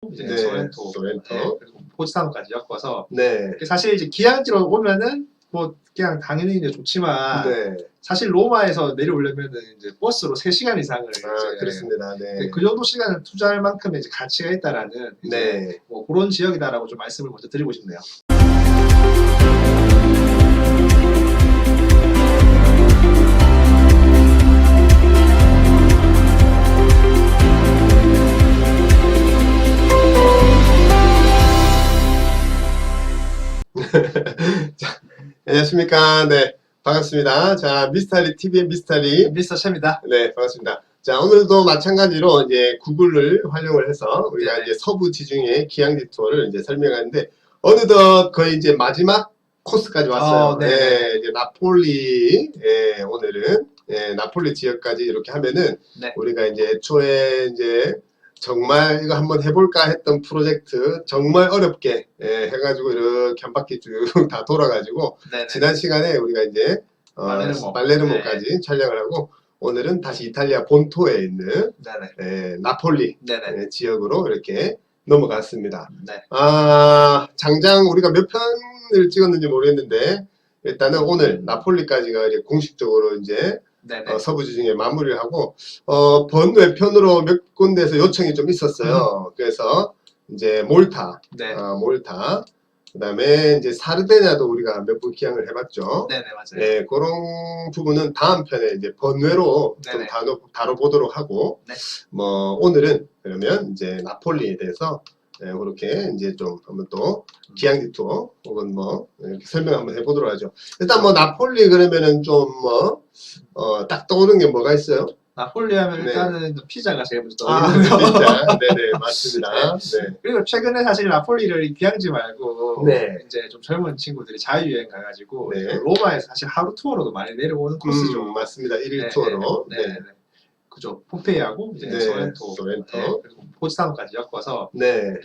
이제 네, 소렌토, 소렌토. 네, 그리고 포지타노까지 엮어서 네. 사실 이제 기항지로 오면은 뭐 그냥 당연히 이제 좋지만 네. 사실 로마에서 내려오려면은 이제 버스로 3시간 이상을 이제 그렇습니다. 네. 그 정도 시간을 투자할 만큼의 이제 가치가 있다라는 이제 네. 뭐 그런 지역이다라고 좀 말씀을 먼저 드리고 싶네요. 자, 안녕하십니까. 네. 반갑습니다. 자, 미스터리 TV의 미스터리. 미스터 셰입니다. 네, 반갑습니다. 자, 오늘도 마찬가지로 이제 구글을 활용을 해서 우리가 네네. 이제 서부 지중해 기항지 투어를 이제 설명하는데 어느덧 거의 이제 마지막 코스까지 왔어요. 네네. 이제 나폴리, 오늘은 나폴리 지역까지 이렇게 하면은 네. 우리가 이제 애초에 이제 정말 이거 한번 해볼까 했던 프로젝트 정말 어렵게 해가지고 이렇게 한 바퀴 쭉 다 돌아가지고 네네. 지난 시간에 우리가 이제 발레르모까지 촬영을 하고 오늘은 다시 이탈리아 본토에 있는 네네. 나폴리 네네. 지역으로 이렇게 넘어갔습니다. 네. 장장 우리가 몇 편을 찍었는지 모르겠는데 일단은 오늘 나폴리까지가 이제 공식적으로 이제 서부 지중해 마무리를 하고 번외편으로 몇 군데에서 요청이 좀 있었어요. 그래서 이제 몰타, 네. 몰타, 그다음에 이제 사르데냐도 우리가 몇 번 기항을 해봤죠. 네네, 맞아요. 네, 그런 부분은 다음 편에 이제 번외로 좀 다뤄보도록 하고, 네. 뭐 오늘은 그러면 이제 나폴리에 대해서 그렇게 이제 좀 한번 또 기항지 투어 혹은 뭐 이렇게 설명 한번 해보도록 하죠. 일단 뭐 나폴리 그러면은 좀 뭐 딱 떠오르는 게 뭐가 있어요? 나폴리 하면 일단은 피자가 제일 먼저 떠오르네요. 피자. 네네, 맞습니다. 네. 그리고 최근에 사실 나폴리를 기항지 말고 이제 좀 젊은 친구들이 자유여행 가가지고 로마에서 사실 하루 투어로도 많이 내려오는 코스죠. 맞습니다. 1일 투어로. 네. 그죠. 폼페이하고 이제 소렌토, 그리고 포지타노까지 엮어서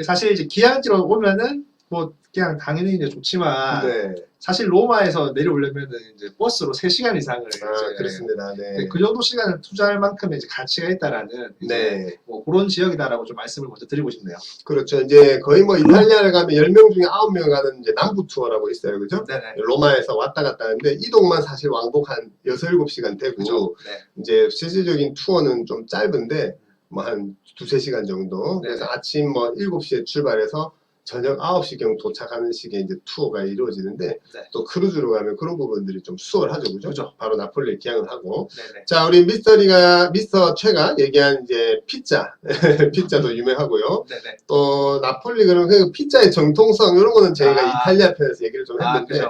사실 이제 기항지로 오면은 뭐 그냥 당연히 이제 좋지만 사실 로마에서 내려오려면은 이제 버스로 3시간 이상을 이제 그렇습니다. 네. 그 정도 시간을 투자할 만큼의 이제 가치가 있다라는 이제 뭐 그런 지역이다라고 좀 말씀을 먼저 드리고 싶네요. 그렇죠. 이제 거의 뭐 이탈리아를 가면 10명 중에 9명 가는 이제 남부 투어라고 있어요. 그죠? 네네. 로마에서 왔다 갔다 하는데 이동만 사실 왕복 한 6, 7시간 되고 그죠. 이제 실질적인 투어는 좀 짧은데 뭐 한 2, 3시간 정도. 그래서 아침 뭐 7시에 출발해서 저녁 9시경 도착하는 식의 이제 투어가 이루어지는데 또 크루즈로 가면 그런 부분들이 좀 수월하죠. 그죠? 바로 나폴리에 기항을 하고. 자, 우리 미스터 최가 얘기한 이제 피자. 피자도 유명하고요. 또 나폴리 그러면 그 피자의 정통성 이런 거는 저희가 이탈리아 편에서 얘기를 좀 했는데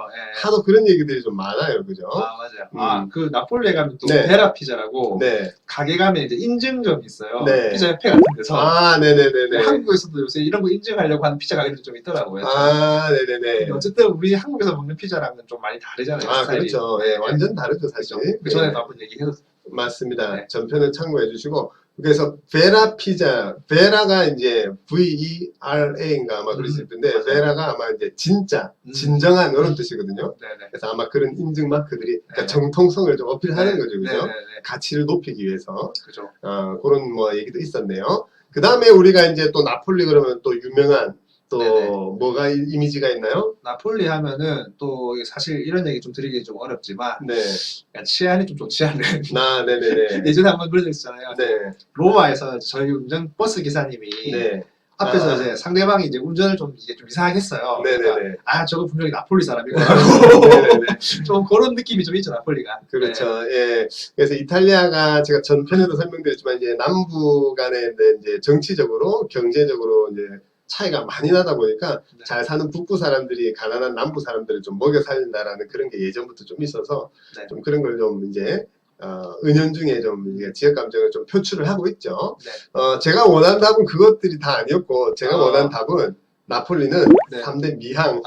하도 그런 얘기들이 좀 많아요. 그죠? 맞아요. 그 나폴리에 가면 또 베라 피자라고 가게 가면 이제 인증점이 있어요. 피자 협회 같은 데서. 네네네네. 한국에서도 요새 이런 거 인증하려고 하는 피자 가게도 좀 있더라고요. 네네네. 어쨌든 우리 한국에서 먹는 피자랑은 좀 많이 다르잖아요. 스타일이. 그렇죠. 완전 다르죠, 사실. 그 전에도 한번 얘기해줬어요. 맞습니다. 전편을 참고해 주시고. 그래서 베라 피자, 베라가 이제 VERA인가 아마 그러실 텐데 베라가 아마 이제 진짜, 진정한 이런 뜻이거든요. 그래서 아마 그런 인증 마크들이 그러니까 정통성을 좀 어필하는 거죠, 그죠? 가치를 높이기 위해서. 그죠. 그런 뭐 얘기도 있었네요. 그 다음에 우리가 이제 또 나폴리 그러면 또 유명한 또 뭐가 이미지가 있나요? 나폴리 하면은 또 사실 이런 얘기 좀 드리기 좀 어렵지만 치안이 좀 좋지 않은 네네네. 예전에 한번 그런 적 있잖아요. 로마에서 저희 운전 버스 기사님이 앞에서 이제 상대방이 이제 운전을 좀 이상하게 했어요. 그러니까 저거 분명히 나폴리 사람이고 좀 그런 느낌이 좀 있죠, 나폴리가. 그렇죠. 그래서 이탈리아가 제가 전편에도 설명드렸지만 이제 남부 간의 이제 정치적으로 경제적으로 이제 차이가 많이 나다 보니까 잘 사는 북부 사람들이 가난한 남부 사람들을 좀 먹여 살린다라는 그런 게 예전부터 좀 있어서 좀 그런 걸 좀 이제 은연중에 좀 지역 감정을 좀 표출을 하고 있죠. 제가 원하는 답은 그것들이 다 아니었고 제가 원하는 답은 나폴리는 3대 미항.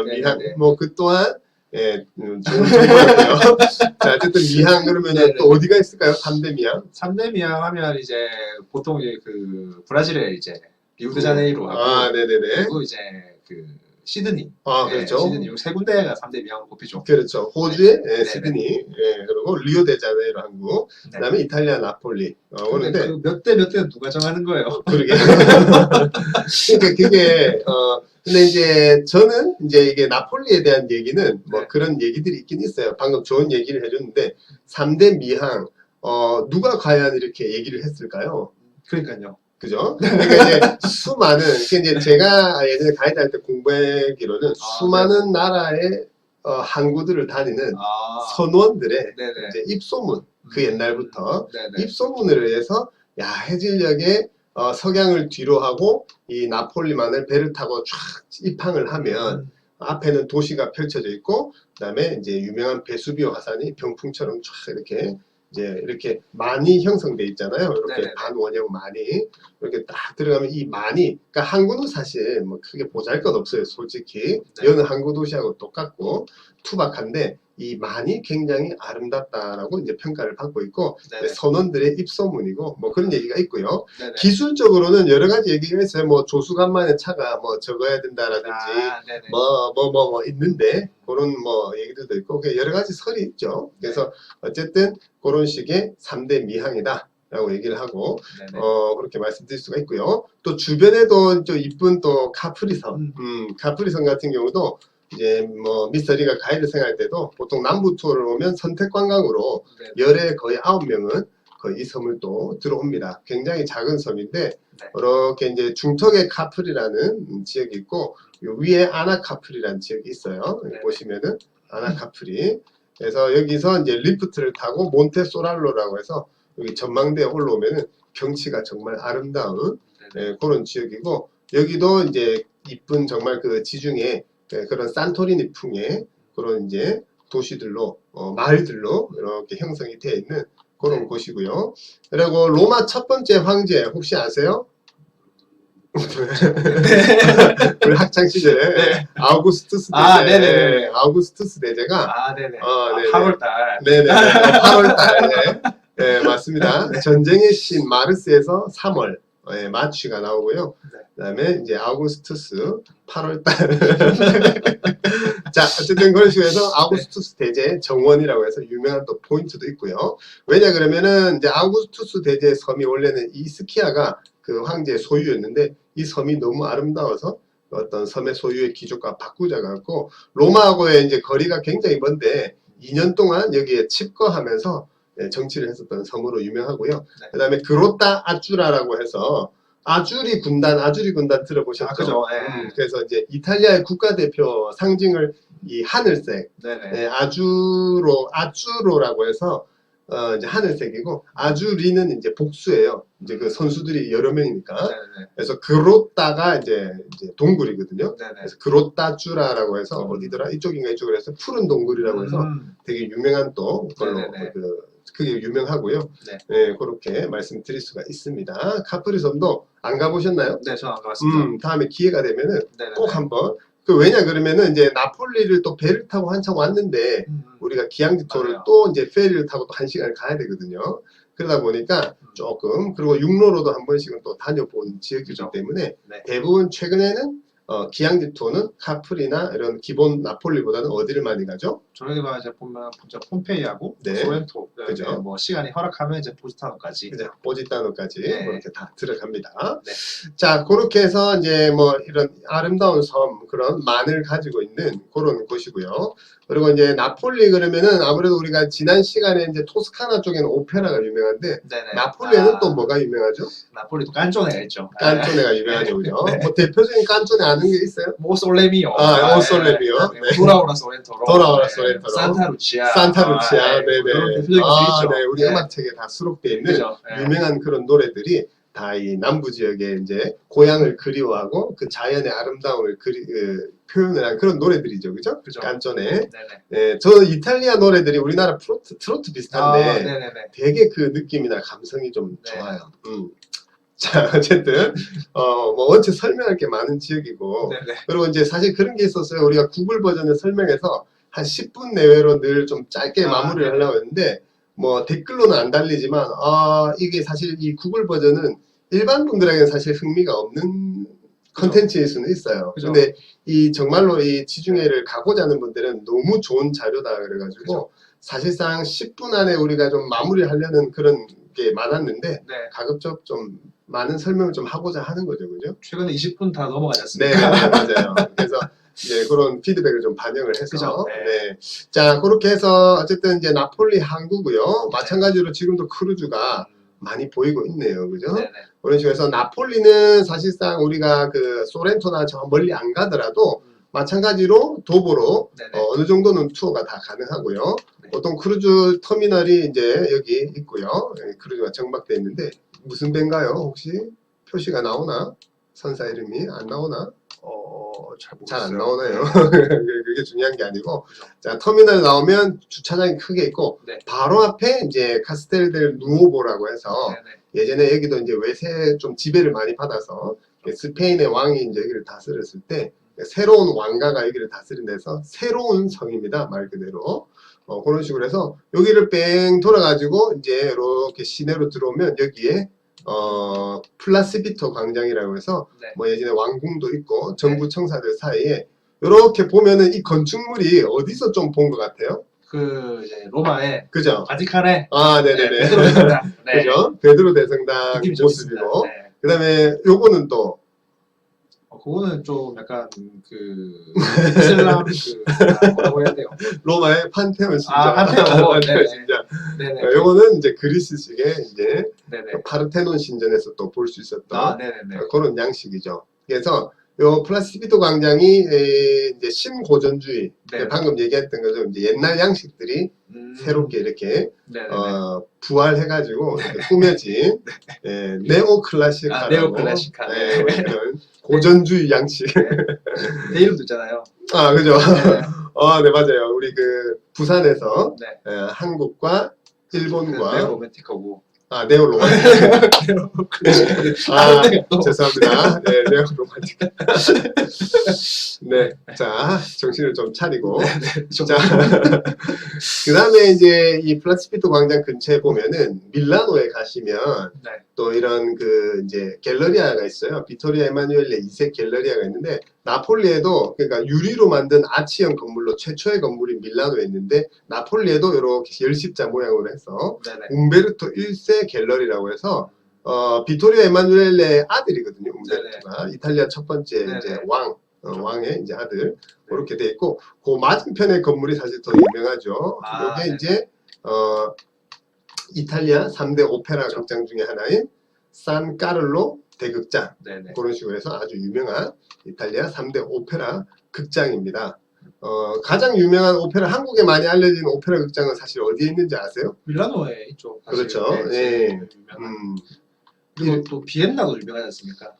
미항. 뭐 그 또한 좋은 정보였네요. 자, 어쨌든 미항 그러면은 또 어디가 있을까요? 3대 미항? 3대 미항 하면 이제 보통 그 브라질의 이제 리우데자네이루하고 그리고 이제 그 시드니. 아, 그렇죠. 시드니. 이 세 군데가 3대 미항으로 꼽히죠. 그렇죠. 호주의 시드니, 그리고 리오데자네이루 한국, 그다음에 이탈리아 나폴리. 그런데 그 몇 대 몇 대는 누가 정하는 거예요? 그러게. 그러니까 그게 근데 이제 저는 이제 이게 나폴리에 대한 얘기는 뭐 그런 얘기들이 있긴 있어요. 방금 좋은 얘기를 해줬는데 3대 미항 누가 과연 이렇게 얘기를 했을까요? 그러니까요. 그죠? 그러니까 이제 수많은, 이제 제가 예전에 가이드 할 때 공부하기로는 수많은 나라의 항구들을 다니는 선원들의 이제 입소문, 그 옛날부터 입소문을 의해서 야, 해질녘에 석양을 뒤로 하고 이 나폴리만을 배를 타고 쫙 입항을 하면 앞에는 도시가 펼쳐져 있고 그다음에 이제 유명한 베수비오 화산이 병풍처럼 쫙 이렇게 많이 형성돼 있잖아요. 이렇게 반원형 많이 이렇게 딱 들어가면 이 많이, 그러니까 항구는 사실 뭐 크게 보잘것없어요. 솔직히 여느 항구 도시하고 똑같고 투박한데 이 많이 굉장히 아름답다라고 이제 평가를 받고 있고 선원들의 입소문이고 뭐 그런 얘기가 있고요. 기술적으로는 여러 가지 얘기가 있어요. 뭐 조수간만의 차가 뭐 적어야 된다라든지 뭐 있는데 그런 뭐 얘기들도 있고 여러 가지 설이 있죠. 그래서 어쨌든 그런 식의 3대 미항이다 라고 얘기를 하고 그렇게 말씀드릴 수가 있고요. 또 주변에도 좀 이쁜 또 카프리섬 카프리섬 같은 경우도 이제 뭐 미스터 리가 가이드 생활 때도 보통 남부 투어를 오면 선택 관광으로 열에 거의 9명은 거의 이 섬을 또 들어옵니다. 굉장히 작은 섬인데 이렇게 이제 중턱에 카프리라는 지역이 있고 위에 아나카프리라는 지역이 있어요. 보시면은 아나카프리. 그래서 여기서 이제 리프트를 타고 몬테소랄로라고 해서 여기 전망대에 올라오면은 경치가 정말 아름다운 그런 지역이고 여기도 이제 이쁜 정말 그 지중해 그런 산토리니 풍의 그런 이제 도시들로 마을들로 이렇게 형성이 되어 있는 그런 곳이고요. 그리고 로마 첫 번째 황제 혹시 아세요? 우리 학창 시절에 아우구스투스 대제, 아우구스투스 대제가 8월달, 네네, 8월달, 네, 맞습니다. 전쟁의 신 마르스에서 3월 마취가 나오고요. 그다음에 이제 아우구스투스 8월달. 자, 어쨌든 그런 식으로 해서 아우구스투스 대제 정원이라고 해서 유명한 또 포인트도 있고요. 왜냐 그러면은 이제 아우구스투스 대제 섬이 원래는 이스키아가 그 황제의 소유였는데 이 섬이 너무 아름다워서 어떤 섬의 소유의 기족과 바꾸자 갖고 로마하고의 이제 거리가 굉장히 먼데 2년 동안 여기에 칩거하면서 정치를 했었던 섬으로 유명하고요. 그다음에 그로타 아쭈라라고 해서 아주리 군단 들어보셨죠? 그죠. 그래서 이제 이탈리아의 국가대표 상징을 이 하늘색, 아주로라고 해서 이제 하늘색이고 아주리는 이제 복수예요. 이제 그 선수들이 여러 명이니까. 그래서 그로따가 이제 동굴이거든요. 그래서 그로따주라라고 해서 어디더라? 이쪽인가 이쪽으로 해서 푸른 동굴이라고 해서 되게 유명한 또 걸로 그게 유명하고요. 그렇게 말씀드릴 수가 있습니다. 카프리섬도 안 가보셨나요? 네, 저는 안 가봤습니다. 다음에 기회가 되면은 꼭 한번. 왜냐 그러면은 이제 나폴리를 또 배를 타고 한참 왔는데 우리가 기항지 투어를 또 이제 페리를 타고 또 1시간을 가야 되거든요. 그러다 보니까 조금 그리고 육로로도 한 번씩은 또 다녀본 지역이기 때문에 대부분 최근에는 기항지 투어는 카프리나 이런 기본 나폴리보다는 어디를 많이 가죠? 저희가 이제 보면 폼페이하고 소렌토, 그죠? 뭐 시간이 허락하면 이제 포지타노까지, 그죠? 포지타노까지 그렇게 다 들어갑니다. 자, 그렇게 해서 이제 뭐 이런 아름다운 섬 그런 만을 가지고 있는 그런 곳이고요. 그리고 이제 나폴리 그러면은 아무래도 우리가 지난 시간에 이제 토스카나 쪽에는 오페라가 유명한데 나폴리에는 또 뭐가 유명하죠? 나폴리도 깐조네가 있죠. 깐조네가 유명하죠, 그죠? 뭐 대표적인 깐조네 아는 게 있어요? 모솔레미오. 모솔레미오. 도라오라 소렌토로. 도라오라 소렌토로. 산타루치아. 네네. 네, 우리 음악책에 다 수록돼 있는 유명한 그런 노래들이 다 이 남부 지역에 이제 고향을 그리워하고 그 자연의 아름다움을 표현을 한 그런 노래들이죠, 그죠? 깐조네. 저는 이탈리아 노래들이 우리나라 트로트 비슷한데 되게 그 느낌이나 감성이 좀 좋아요. 자, 어쨌든 뭐 원체 설명할 게 많은 지역이고 그리고 이제 사실 그런 게 있었어요. 우리가 구글 버전을 설명해서 한 10분 내외로 늘 좀 짧게 마무리를 하려고 했는데 뭐 댓글로는 안 달리지만 이게 사실 이 구글 버전은 일반 분들에게는 사실 흥미가 없는 컨텐츠일 수는 있어요. 그죠. 근데 이 정말로 이 지중해를 가고자 하는 분들은 너무 좋은 자료다 그래가지고 그죠. 사실상 10분 안에 우리가 좀 마무리하려는 그런 게 많았는데 네. 가급적 좀 많은 설명을 좀 하고자 하는 거죠, 그죠? 최근에 20분 다 넘어가지 네, 않습니까? 맞아요. 그래서 이제 그런 피드백을 좀 반영을 해서 그죠. 네. 자, 그렇게 해서 어쨌든 이제 나폴리 항구고요. 마찬가지로 지금도 크루즈가 많이 보이고 있네요, 그죠? 네네. 그런 식으로 해서 나폴리는 사실상 우리가 그 소렌토나 저 멀리 안 가더라도 마찬가지로 도보로 어느 정도는 투어가 다 가능하고요. 네. 보통 크루즈 터미널이 이제 여기 있고요. 여기 크루즈가 정박되어 있는데 무슨 배인가요? 혹시 표시가 나오나? 선사 이름이 안 나오나? 잘 안 나오나요? 그게 중요한 게 아니고 그죠. 자 터미널 나오면 주차장이 크게 있고 네. 바로 앞에 이제 카스텔델 누오보라고 해서 네네. 예전에 여기도 이제 외세 좀 지배를 많이 받아서 스페인의 왕이 이제 여기를 다스렸을 때 새로운 왕가가 여기를 다스린 데서 새로운 성입니다. 말 그대로. 그런 식으로 해서 여기를 뺑 돌아가지고 이제 이렇게 시내로 들어오면 여기에 플라스비토 광장이라고 해서 네. 뭐 예전에 왕궁도 있고 정부 청사들 사이에 이렇게 보면은 이 건축물이 어디서 좀 본 것 같아요? 그 이제 로마의 그죠? 바티칸의 아, 네네네. 베드로 대성당. 네. 그죠? 베드로 대성당 느낌이 좀 모습이고. 있습니다. 네. 그 다음에 요거는 또 그거는 좀 약간 그 이슬람 뭐라고 해야 돼요? 로마의 판테온 신전. 판테온. 판테온 네네. 신전. 네네. 요거는 이제 그리스식의 이제 네네. 파르테논 신전에서 또 볼 수 있었던 네네네. 그런 양식이죠. 그래서 요 플라시비토 광장이 이제 신고전주의 방금 얘기했던 거죠. 이제 옛날 양식들이 새롭게 이렇게 부활해가지고 이렇게 꾸며진 네오클래식화라고 네오클래식화. 그런 고전주의 양식. 내 이름도 있잖아요. 아 그죠. 네. 네 맞아요. 우리 그 부산에서 네. 한국과 일본과 네오로맨틱하고 네오로맨틱. 죄송합니다. 네, 네오로맨틱. 네, 자 정신을 좀 차리고. 자, 그 다음에 이제 이 플라시피토 광장 근처에 보면은 밀라노에 가시면 또 이런 그 이제 갤러리아가 있어요. 비토리아 에마누엘레 2세 갤러리아가 있는데 나폴리에도 그러니까 유리로 만든 아치형 건물로 최초의 건물이 밀라노에 있는데 나폴리에도 이렇게 열십자 모양으로 해서 움베르토 1세 갤러리라고 해서 비토리아 에마누엘레 아들이거든요. 움베르토가 이탈리아 첫 번째 이제 왕의 이제 아들 그렇게 돼 있고 그 맞은편의 건물이 사실 더 유명하죠. 이게 이제 이탈리아 3대 오페라 극장 중에 하나인 산카를로 대극장 그런 식으로 해서 아주 유명한 이탈리아 3대 오페라 극장입니다. 가장 유명한 오페라 한국에 많이 알려진 오페라 극장은 사실 어디에 있는지 아세요? 밀라노에 있죠. 그렇죠. 네. 그리고 또 비엔나도 유명하지 않습니까?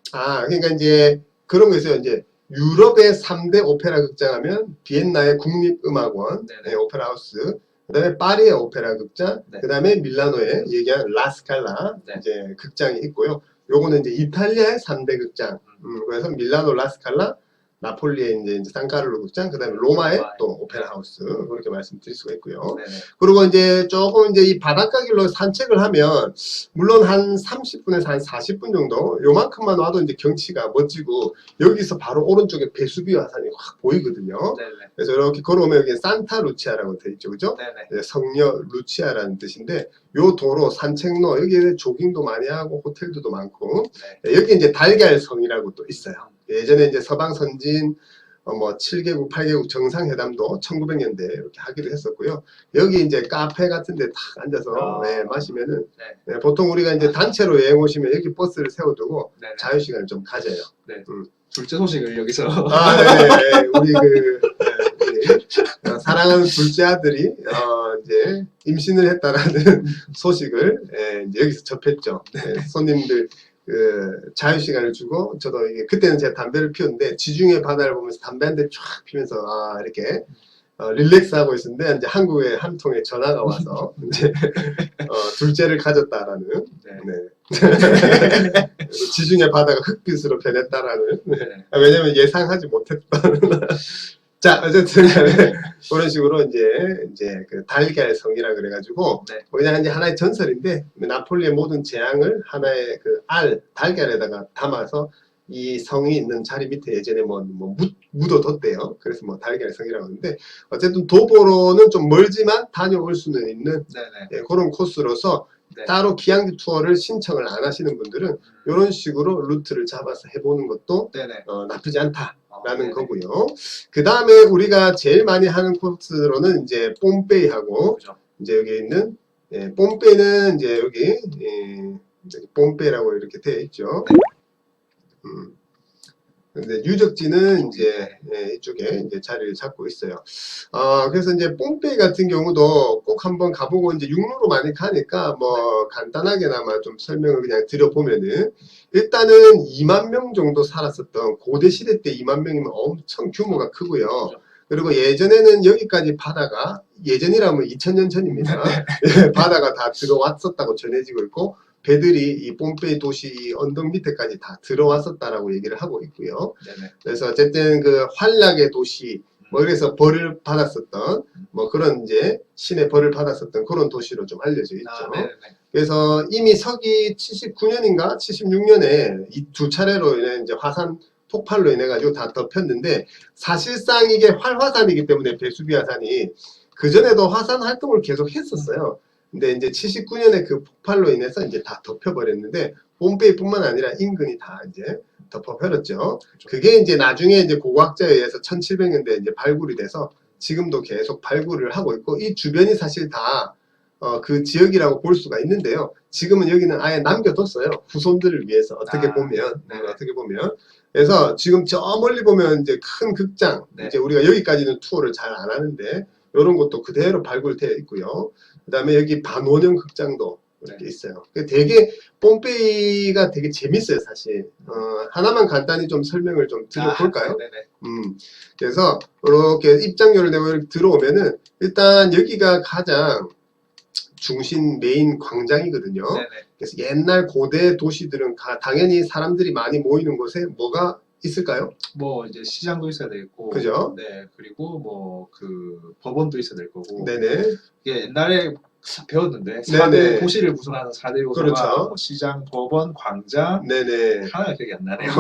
그러니까 이제 그런 거 있어요. 이제 유럽의 3대 오페라 극장 하면 비엔나의 국립음악원, 오페라 하우스, 그 다음에 파리의 오페라 극장, 그 다음에 밀라노의 얘기한 라스칼라 이제 극장이 있고요. 요거는 이제 이탈리아의 3대 극장. 그래서 밀라노 라스칼라, 나폴리의 이제 산카를로 극장, 그 다음에 로마의 또 오페라 하우스 그렇게 말씀드릴 수가 있고요. 그리고 이제 조금 이제 이 바닷가 길로 산책을 하면 물론 한 30분에서 한 40분 정도 요만큼만 와도 이제 경치가 멋지고 여기서 바로 오른쪽에 베수비오 화산이 확 보이거든요. 그래서 이렇게 걸어오면 여기 산타 루치아라고 되어 있죠, 그죠? 성녀 루치아라는 뜻인데 요 도로 산책로 여기에 조깅도 많이 하고 호텔들도 많고 여기 이제 달걀성이라고 또 있어요. 예전에 이제 서방 선진 뭐 7개국, 8개국 정상회담도 1900년대 이렇게 하기도 했었고요. 여기 이제 카페 같은 데 탁 앉아서 마시면은 보통 우리가 이제 단체로 여행 오시면 여기 버스를 세워두고 자유시간을 좀 가져요. 둘째 소식을 여기서 우리 사랑하는 둘째 아들이 이제 임신을 했다라는 소식을 이제 여기서 접했죠. 손님들 자유시간을 주고 저도 이게 그때는 제가 담배를 피웠는데 지중해 바다를 보면서 담배 한 대 쫙 피면서 이렇게 릴렉스하고 있었는데 이제 한국에 한 통의 전화가 와서 이제 둘째를 가졌다라는 지중해 바다가 흑빛으로 변했다라는 왜냐면 예상하지 못했던 자 어쨌든 그런 식으로 이제 그 달걀성이라 그래가지고 그냥 이제 하나의 전설인데 나폴리의 모든 재앙을 하나의 그 달걀에다가 담아서 이 성이 있는 자리 밑에 예전에 묻어뒀대요. 그래서 뭐 달걀 성이라고 하는데 어쨌든 도보로는 좀 멀지만 다녀올 수는 있는 예, 그런 코스로서 따로 기항지 투어를 신청을 안 하시는 분들은 이런 식으로 루트를 잡아서 해보는 것도 나쁘지 않다라는 거고요. 그 다음에 우리가 제일 많이 하는 코스로는 이제 뽐페이하고 이제 여기 있는 예, 뽐페이는 이제 여기 뽐페이라고 이렇게 되어 있죠. 근데 유적지는 이제 이쪽에 이제 자리를 잡고 있어요. 그래서 이제 뽐페이 같은 경우도 꼭 한번 가보고 이제 육로로 많이 가니까 뭐 간단하게나마 좀 설명을 그냥 드려보면은 일단은 2만 명 정도 살았었던 고대 시대 때 2만 명이면 엄청 규모가 크고요. 그리고 예전에는 여기까지 바다가 예전이라면 2000년 전입니다. 바다가 다 들어왔었다고 전해지고 있고 배들이 이 뽐페이 도시 언덕 밑에까지 다 들어왔었다라고 얘기를 하고 있고요. 그래서 어쨌든 그 환락의 도시, 뭐 그래서 벌을 받았었던 뭐 그런 이제 신의 벌을 받았었던 그런 도시로 좀 알려져 있죠. 그래서 이미 서기 79년인가 76년에 이 두 차례로 인해 이제 화산 폭발로 인해 가지고 다 덮였는데 사실상 이게 활화산이기 때문에 베수비아산이 그 전에도 화산 활동을 계속 했었어요. 근데 이제 79년에 그 폭발로 인해서 이제 다 덮여버렸는데 뽐페이뿐만 아니라 인근이 다 이제 덮어버렸죠. 그게 이제 나중에 이제 고고학자에 의해서 1700년대에 이제 발굴이 돼서 지금도 계속 발굴을 하고 있고 이 주변이 사실 다 그 지역이라고 볼 수가 있는데요. 지금은 여기는 아예 남겨뒀어요. 후손들을 위해서 어떻게 보면 어떻게 보면. 그래서 지금 저 멀리 보면 이제 큰 극장 이제 우리가 여기까지는 투어를 잘 안 하는데 이런 것도 그대로 발굴되어 있고요. 그 다음에 여기 반원형 극장도 이렇게 있어요. 되게 뽐페이가 되게 재밌어요, 사실. 하나만 간단히 좀 설명을 좀 드려볼까요? 그래서 이렇게 입장료를 내고 이렇게 들어오면은 일단 여기가 가장 중심 메인 광장이거든요. 그래서 옛날 고대 도시들은 당연히 사람들이 많이 모이는 곳에 뭐가 있을까요? 뭐 이제 시장도 있어야 되겠고, 그죠? 네, 그리고 뭐 그 법원도 있어야 될 거고, 네네. 이게 옛날에 배웠는데 4대 도시를 구성하는 4대 요소가 그렇죠. 뭐 시장, 법원, 광장, 네네. 하나가 기억이 안 나네요.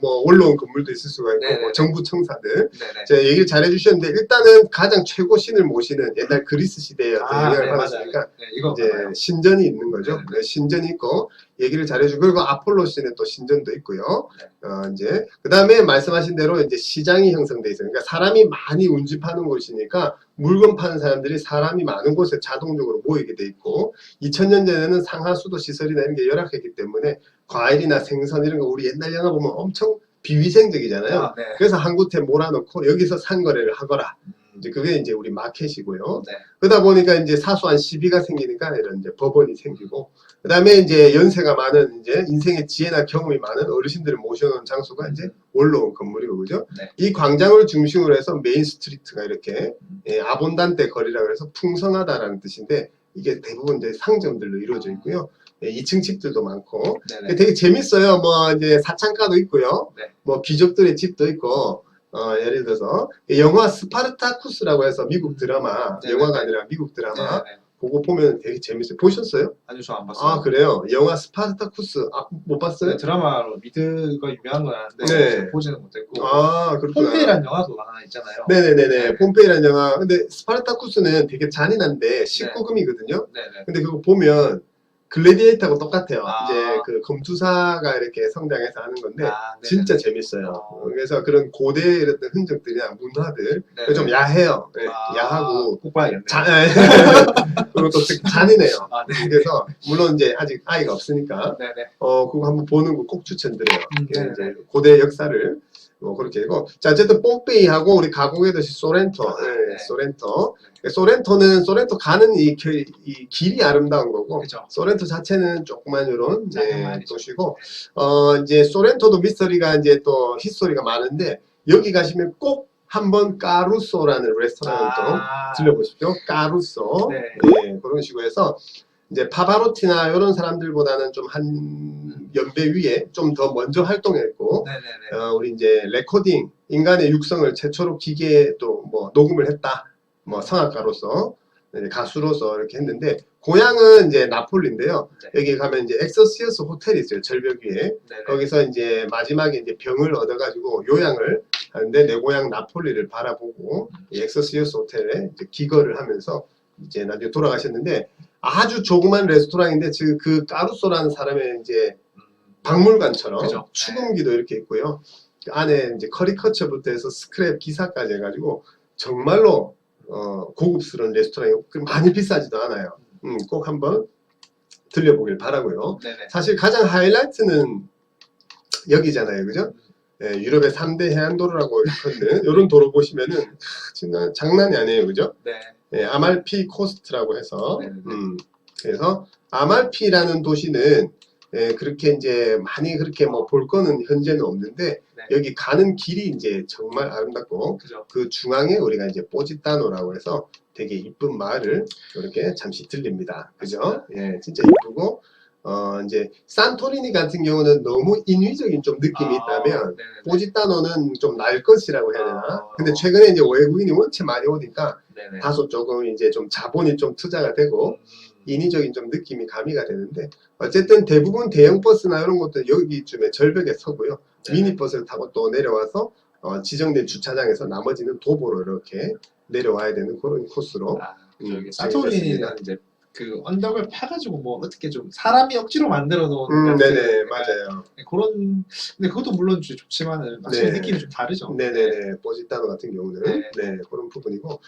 뭐 올라온 건물도 있을 수가 있고, 네네. 뭐 정부 청사들. 제가 얘기를 잘 해주셨는데 일단은 가장 최고 신을 모시는 옛날 그리스 시대에 영향을 받았으니까 이제 신전이 있는 거죠. 신전이 있고 얘기를 잘해주고 그리고 아폴로 신의 또 신전도 있고요. 이제 그 다음에 말씀하신 대로 이제 시장이 형성돼 있어요. 그러니까 사람이 많이 운집하는 곳이니까 물건 파는 사람들이 사람이 많은 곳에 자동적으로 모이게 돼 있고 2000년 전에는 상하수도 시설이나 이런 게 열악했기 때문에 과일이나 생선 이런 거 우리 옛날 영화 보면 엄청 비위생적이잖아요. 그래서 한 곳에 몰아놓고 여기서 상거래를 하거라. 이제 그게 이제 우리 마켓이고요. 그러다 보니까 이제 사소한 시비가 생기니까 이런 이제 법원이 생기고, 그 다음에 이제 연세가 많은 이제 인생의 지혜나 경험이 많은 어르신들을 모셔놓은 장소가 이제 올라온 건물이고, 그죠? 이 광장을 중심으로 해서 메인 스트리트가 이렇게 아본단테 거리라고 해서 풍성하다라는 뜻인데, 이게 대부분 이제 상점들로 이루어져 있고요. 2층 집들도 많고, 되게 재밌어요. 뭐 이제 사창가도 있고요. 뭐 귀족들의 집도 있고. 예를 들어서 영화 스파르타쿠스라고 해서 미국 드라마 영화가 아니라 미국 드라마 그거 보면 되게 재밌어요. 보셨어요? 아니요, 저 안 봤어요. 그래요? 영화 스파르타쿠스 못 봤어요? 네, 드라마로 미드가 유명한 건 아는데 보지는 못했고 그렇구나. 폼페이라는 영화도 하나 있잖아요. 네네네네. 폼페이라는 영화. 근데 스파르타쿠스는 되게 잔인한데 19금이거든요. 근데 그거 보면 글래디에이터하고 똑같아요. 이제 그 검투사가 이렇게 성장해서 하는 건데 진짜 재밌어요. 그래서 그런 고대의 이런 흔적들이나 문화들 좀 야해요. 야하고 꼭 봐야겠네요. 그리고 또 잔인해요. 그래서 물론 이제 아직 아이가 없으니까 그거 한번 보는 거 꼭 추천드려요. 이제 고대 역사를 그렇게 되고 자 어쨌든 뽐페이하고 우리 가공의 도시 소렌토 소렌토는 가는 이 길이 아름다운 거고 소렌토 자체는 조그만 이런 도시고 이제 소렌토도 미스터리가 이제 또 히스토리가 많은데 여기 가시면 꼭 한번 까루소라는 레스토랑을 좀 들려보십시오. 까루소 그런 식으로 해서 이제 파바로티나 이런 사람들보다는 좀 한 연배 위에 좀 더 먼저 활동했고, 우리 이제 레코딩, 인간의 육성을 최초로 기계에 또 뭐 녹음을 했다, 뭐 성악가로서, 가수로서 이렇게 했는데, 고향은 이제 나폴리인데요. 네. 여기 가면 이제 엑서시어스 호텔이 있어요. 절벽 위에. 네네. 거기서 이제 마지막에 이제 병을 얻어가지고 요양을 하는데 내 고향 나폴리를 바라보고 이 엑서시어스 호텔에 이제 기거를 하면서 이제 나중에 돌아가셨는데 아주 조그만 레스토랑인데 지금 그 까루소라는 사람의 이제 박물관처럼 그죠. 추궁기도 이렇게 있고요. 그 안에 이제 커리커처부터 해서 스크랩 기사까지 해가지고 정말로 고급스러운 레스토랑이고 많이 비싸지도 않아요. 꼭 한번 들려보길 바라고요. 네네. 사실 가장 하이라이트는 여기잖아요, 그죠? 예, 유럽의 3대 해안도로라고 일컫는 이런 도로 보시면은 진짜 장난이 아니에요, 그죠? 네. 예, 아말피 코스트라고 해서 네네네. 그래서 아말피라는 도시는 그렇게 이제 많이 그렇게 뭐 볼 거는 현재는 없는데 네. 여기 가는 길이 이제 정말 아름답고 그죠. 그 중앙에 우리가 이제 뽀지타노라고 해서 되게 이쁜 마을을 이렇게 잠시 들립니다. 그죠? 예, 진짜 이쁘고 이제 산토리니 같은 경우는 너무 인위적인 좀 느낌이 있다면 네네네. 뽀지타노는 좀 날 것이라고 해야 되나? 근데 최근에 이제 외국인이 원체 많이 오니까 네네. 다소 조금 이제 좀 자본이 좀 투자가 되고 인위적인 좀 느낌이 가미가 되는데 어쨌든 대부분 대형 버스나 이런 것들 여기쯤에 절벽에 서고요. 네네. 미니버스를 타고 또 내려와서 지정된 주차장에서 나머지는 도보로 이렇게 내려와야 되는 그런 코스로 저기 산토리니는 진행됐습니다. 이제 그 언덕을 파가지고 뭐 어떻게 좀 사람이 억지로 만들어 놓은 네네 맞아요. 그런 근데 그것도 물론 좋지만은 확실히 네. 느낌이 좀 다르죠. 네네네 뽀지타노 같은 경우는 네 그런 부분이고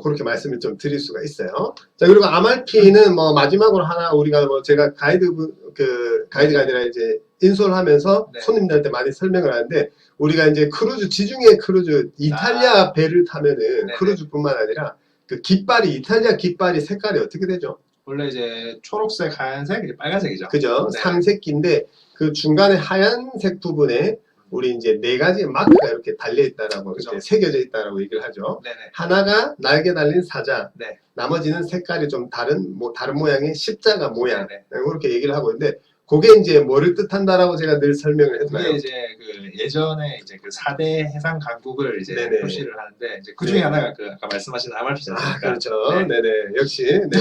그렇게 말씀을 좀 드릴 수가 있어요. 자 그리고 아말피는 뭐 마지막으로 하나 우리가 뭐 제가 가이드가 아니라 이제 인솔 하면서 네. 손님들한테 많이 설명을 하는데 우리가 이제 크루즈 지중해 크루즈 이탈리아 배를 타면은 네네. 크루즈뿐만 아니라 그 깃발이 이탈리아 깃발이 색깔이 어떻게 되죠? 원래 이제 초록색, 하얀색, 이제 빨간색이죠. 그죠? 네. 삼색기인데 그 중간에 하얀색 부분에 우리 이제 4가지 마크가 이렇게 달려 있다라고 이제 새겨져 있다라고 얘기를 하죠. 네네. 하나가 날개 달린 사자, 네. 나머지는 색깔이 좀 다른 모양의 십자가 모양 네네. 그렇게 얘기를 하고 있는데 그게 이제 뭐를 뜻한다라고 제가 늘 설명을 그게 했나요? 이제 그 예전에 이제 그 4대 해상 강국을 이제 네네. 표시를 하는데 이제 그 중에 하나가 그 아까 말씀하신 아말피지 않습니까? 그렇죠. 네. 네네. 역시. 네.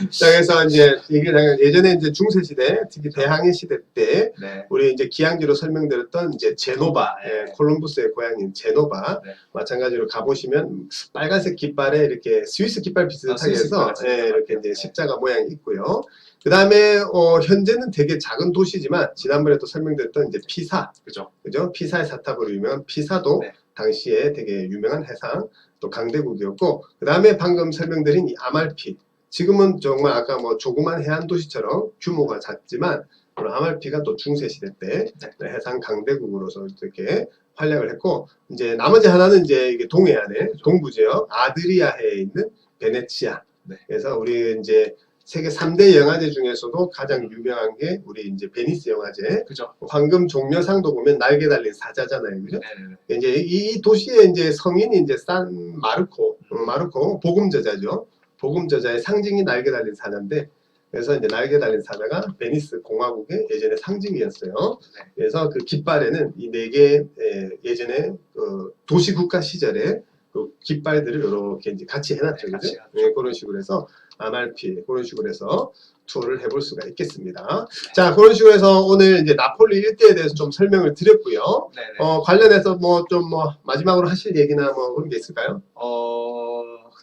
자, 그래서 이제 얘기를 예전에 이제 중세 시대, 특히 대항해 시대 때 네. 우리 이제 기항지로 설명드렸던 이제 제노바, 콜럼부스의 고향인 제노바 마찬가지로 가보시면 빨간색 깃발에 이렇게 스위스 깃발 비슷하게 해서 이렇게 이제 십자가 모양이 있고요. 그 다음에 현재는 되게 작은 도시지만 지난번에 또 설명드렸던 이제 피사, 그죠? 피사의 사탑으로 유명한 피사도 당시에 되게 유명한 해상 또 강대국이었고 그 다음에 방금 설명드린 이 아말피 지금은 정말 아까 뭐 조그만 해안 도시처럼 규모가 작지만 아말피가 또 중세 시대 때 해상 강대국으로서 이렇게 활약을 했고 이제 나머지 하나는 이제 이게 동해안의 동부 지역 아드리아해에 있는 베네치아. 그래서 우리 이제 세계 3대 영화제 중에서도 가장 유명한 게 우리 이제 베니스 영화제. 그죠. 황금 종려상도 보면 날개 달린 사자잖아요. 그죠? 이제 이 도시의 이제 성인이 이제 산 마르코 복음저자죠. 복음저자의 상징이 날개 달린 사자인데 그래서 이제 날개 달린 사자가 베니스 공화국의 예전의 상징이었어요. 그래서 그 깃발에는 이 4개 예전에 도시 국가 시절에 그 깃발들을 이렇게 이제 같이 해놨죠. 그죠? 그런 식으로 해서 아말피 그런 식으로 해서 투어를 해볼 수가 있겠습니다. 자 그런 식으로 해서 오늘 이제 나폴리 일대에 대해서 좀 설명을 드렸고요. 관련해서 뭐 좀 마지막으로 하실 얘기나 뭐 그런 게 있을까요?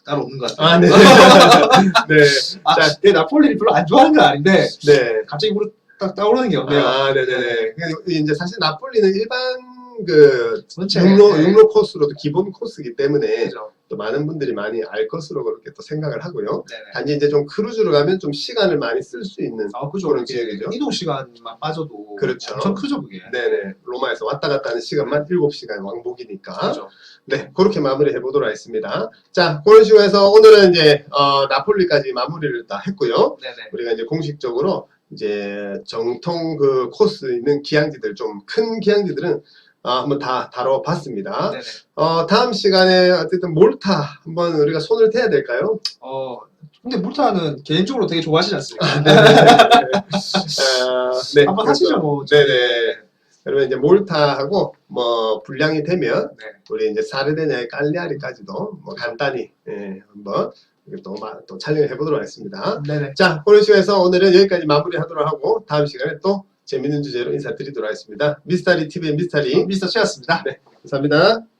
따로 없는 것 같아요. 네. 네. 자, 나폴리를 별로 안 좋아하는 건 아닌데 갑자기 물어 딱 떠오르는 게 없네요. 네네네. 이제 사실 나폴리는 일반 육로 코스로도 기본 코스이기 때문에 또 많은 분들이 많이 알 것으로 그렇게 또 생각을 하고요. 단지 이제 좀 크루즈로 가면 좀 시간을 많이 쓸 수 있는 그런 지역이죠. 이동 시간만 빠져도 그렇죠. 엄청 크죠 그게. 네네. 로마에서 왔다 갔다 하는 시간만 7시간 왕복이니까. 네, 그렇게 마무리해 보도록 하겠습니다. 자, 그런 식으로 해서 오늘은 이제 나폴리까지 마무리를 다 했고요. 우리가 이제 공식적으로 이제 정통 그 코스 있는 기항지들 좀 큰 기항지들은 한번 다 다뤄봤습니다. 다음 시간에 어쨌든 몰타 한번 우리가 손을 대야 될까요? 근데 몰타는 개인적으로 되게 좋아하시지 않습니까? 네. 한번 하시죠 뭐. 네네. 그러면 이제 몰타하고 뭐 분량이 되면 우리 이제 사르데냐의 깔리아리까지도 뭐 간단히 한번 또 촬영을 해보도록 하겠습니다. 네네. 자, 고려시에서 오늘은 여기까지 마무리하도록 하고 다음 시간에 또 재밌는 주제로 인사드리도록 하겠습니다. 미스터리 TV의 미스터리 미스터 최였습니다. 네, 감사합니다.